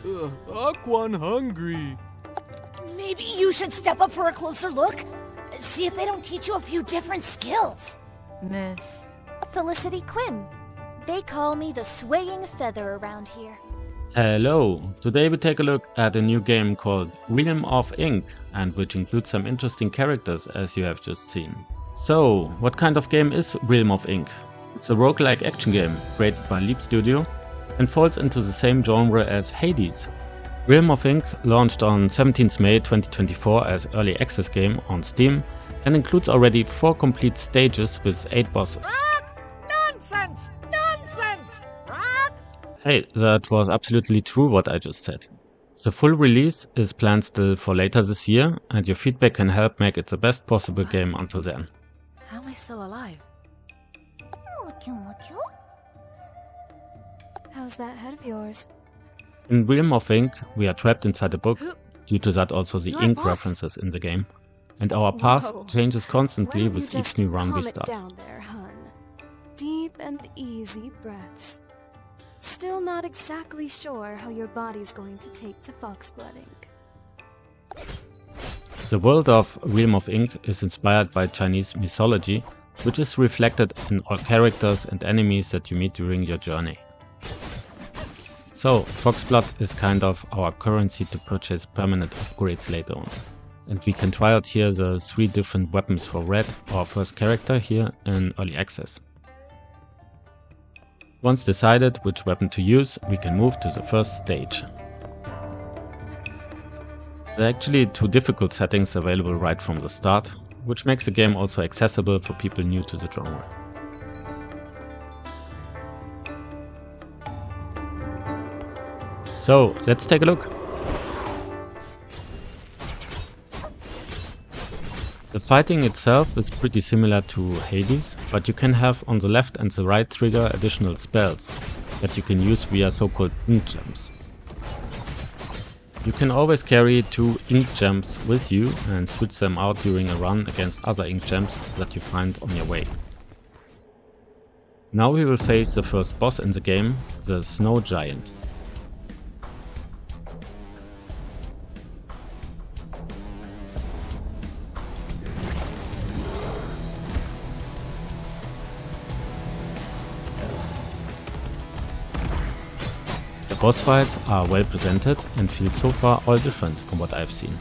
Aquan hungry. Maybe you should step up for a closer look. See if they don't teach you a few different skills. Miss Felicity Quinn. They call me the swaying feather around here. Hello! Today we take a look at a new game called Realm of Ink, and which includes some interesting characters as you have just seen. So, what kind of game is Realm of Ink? It's a roguelike action game created by Leap Studio and falls into the same genre as Hades. Realm of Ink launched on 17th May 2024 as early access game on Steam and includes already 4 complete stages with 8 bosses. Nonsense! Nonsense! Hey, that was absolutely true what I just said. The full release is planned still for later this year, and your feedback can help make it the best possible game until then. How am I still alive? How's that head of yours? In Realm of Ink, we are trapped inside a book, due to that also the Your ink boss? references in the game, and our path Whoa. changes constantly Why don't with you each just new run we calm it start. down there, hun. Deep and easy breaths. Still not exactly sure how your body's going to take to Foxblood Ink. The world of Realm of Ink is inspired by Chinese mythology, which is reflected in all characters and enemies that you meet during your journey. So, Foxblood is kind of our currency to purchase permanent upgrades later on. And we can try out here the 3 different weapons for Red, our first character here in early access. Once decided which weapon to use, we can move to the first stage. There are actually 2 difficult settings available right from the start, which makes the game also accessible for people new to the genre. So, let's take a look. The fighting itself is pretty similar to Hades, but you can have on the left and the right trigger additional spells that you can use via so-called ink gems. You can always carry 2 ink gems with you and switch them out during a run against other ink gems that you find on your way. Now we will face the first boss in the game, the Snow Giant. The boss fights are well presented and feel so far all different from what I've seen.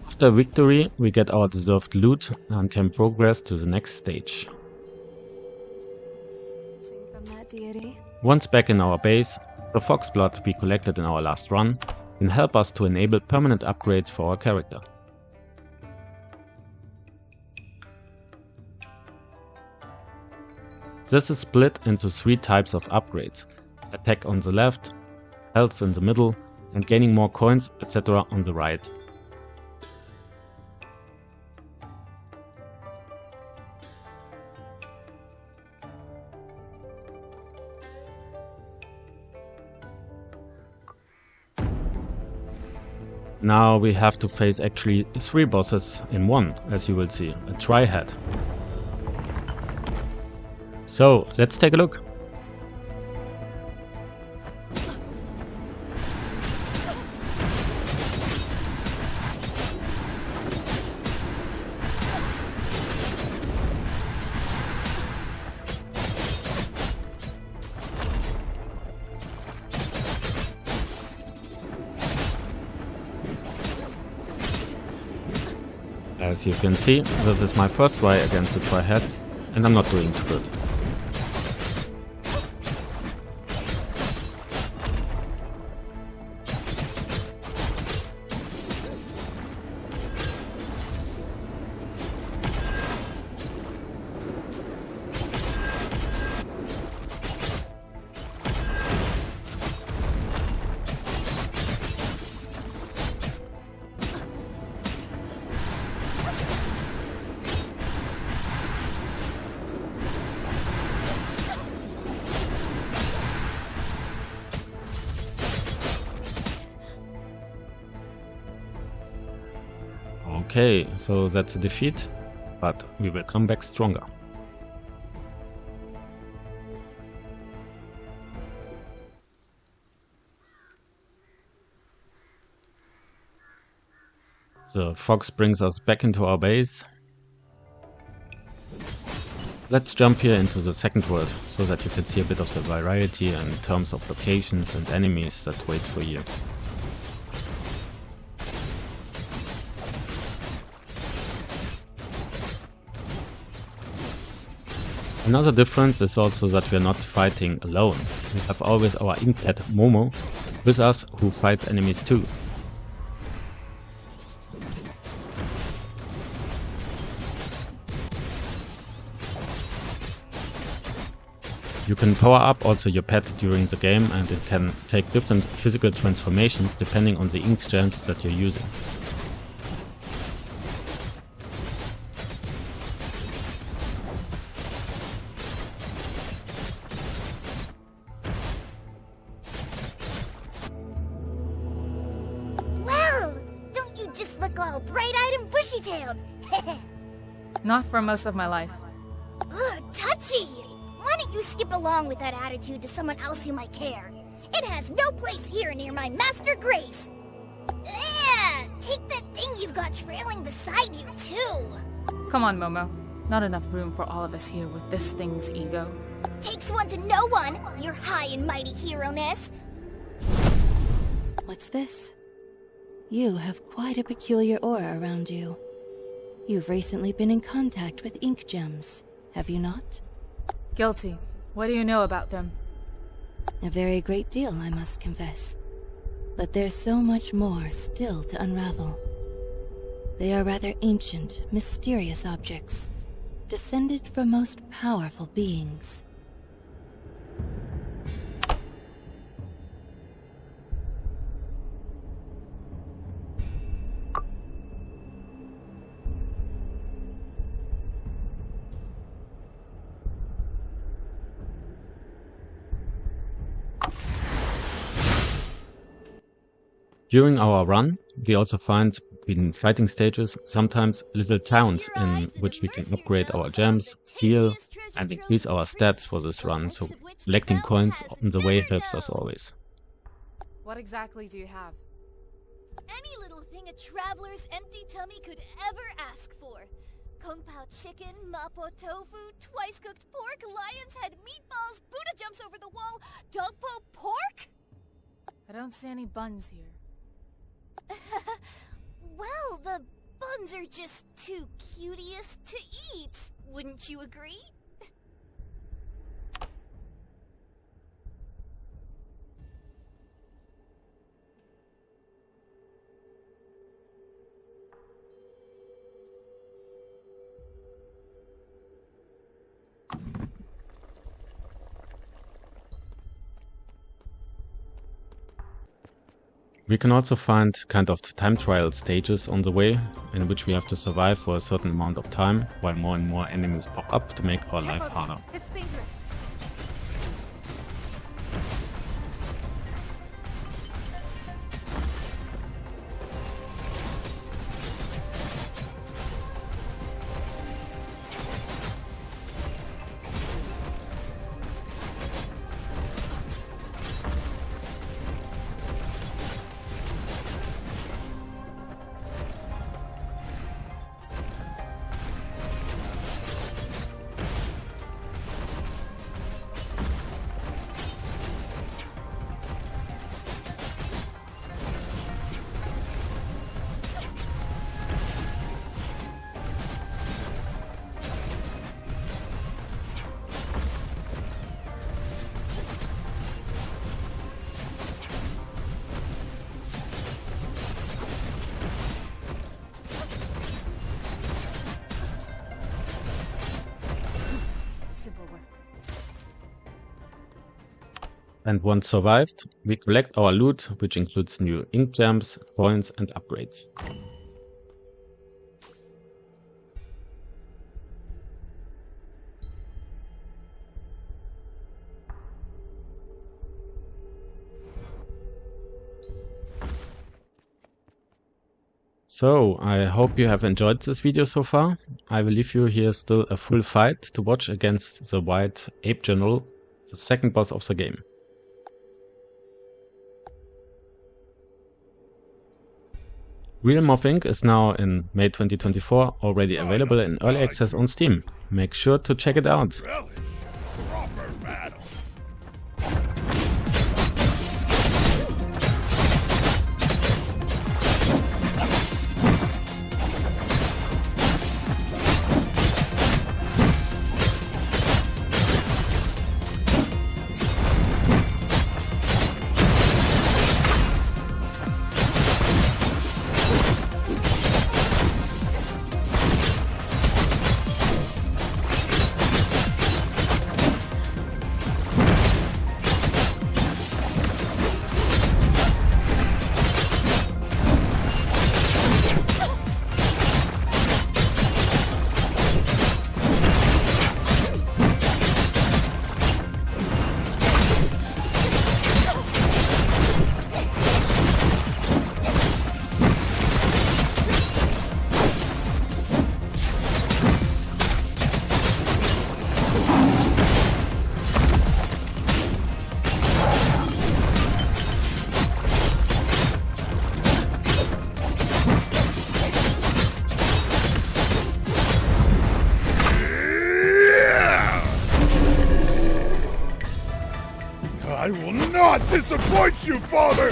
After victory, we get our deserved loot and can progress to the next stage. Sing from that deity. Once back in our base, the Foxblood we collected in our last run can help us to enable permanent upgrades for our character. This is split into 3 types of upgrades: attack on the left, health in the middle, and gaining more coins, etc. on the right. Now we have to face actually 3 bosses in one, as you will see, a Trihead. So, let's take a look. As you can see, this is my first try against the Trihead, and I'm not doing too good. Okay, so that's a defeat, but we will come back stronger. The fox brings us back into our base. Let's jump here into the second world, so that you can see a bit of the variety in terms of locations and enemies that wait for you. Another difference is also that we are not fighting alone. We have always our ink pet Momo with us, who fights enemies too. You can power up also your pet during the game, and it can take different physical transformations depending on the ink gems that you're using. Well, don't you just look all bright-eyed and bushy-tailed? Not for most of my life. Ugh, touchy! Why don't you skip along with that attitude to someone else who might care? It has no place here near my Master Grace! Yeah, take that thing you've got trailing beside you, too! Come on, Momo. Not enough room for all of us here with this thing's ego. Takes one to know one, your high and mighty hero-ness! What's this? You have quite a peculiar aura around you. You've recently been in contact with ink gems, have you not? Guilty. What do you know about them? A very great deal, I must confess. But there's so much more still to unravel. They are rather ancient, mysterious objects, descended from most powerful beings. During our run, we also find between fighting stages sometimes little towns in which we can upgrade our gems, heal, and increase our stats for this run, so collecting coins on the way helps us always. What exactly do you have? Any little thing a traveler's empty tummy could ever ask for. Kung Pao chicken, mapo tofu, twice-cooked pork, lion's head meatballs, Buddha jumps over the wall, dog po pork? I don't see any buns here. Well, the buns are just too cutiest to eat, wouldn't you agree? We can also find kind of time trial stages on the way, in which we have to survive for a certain amount of time, while more and more enemies pop up to make our life harder. It's dangerous. And once survived, we collect our loot, which includes new ink gems, coins and upgrades. So, I hope you have enjoyed this video so far. I will leave you here still a full fight to watch against the White Ape General, the second boss of the game. Realm of Ink is now in May 2024 already available in early access on Steam. Make sure to check it out. I will not disappoint you, Father!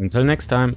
Until next time.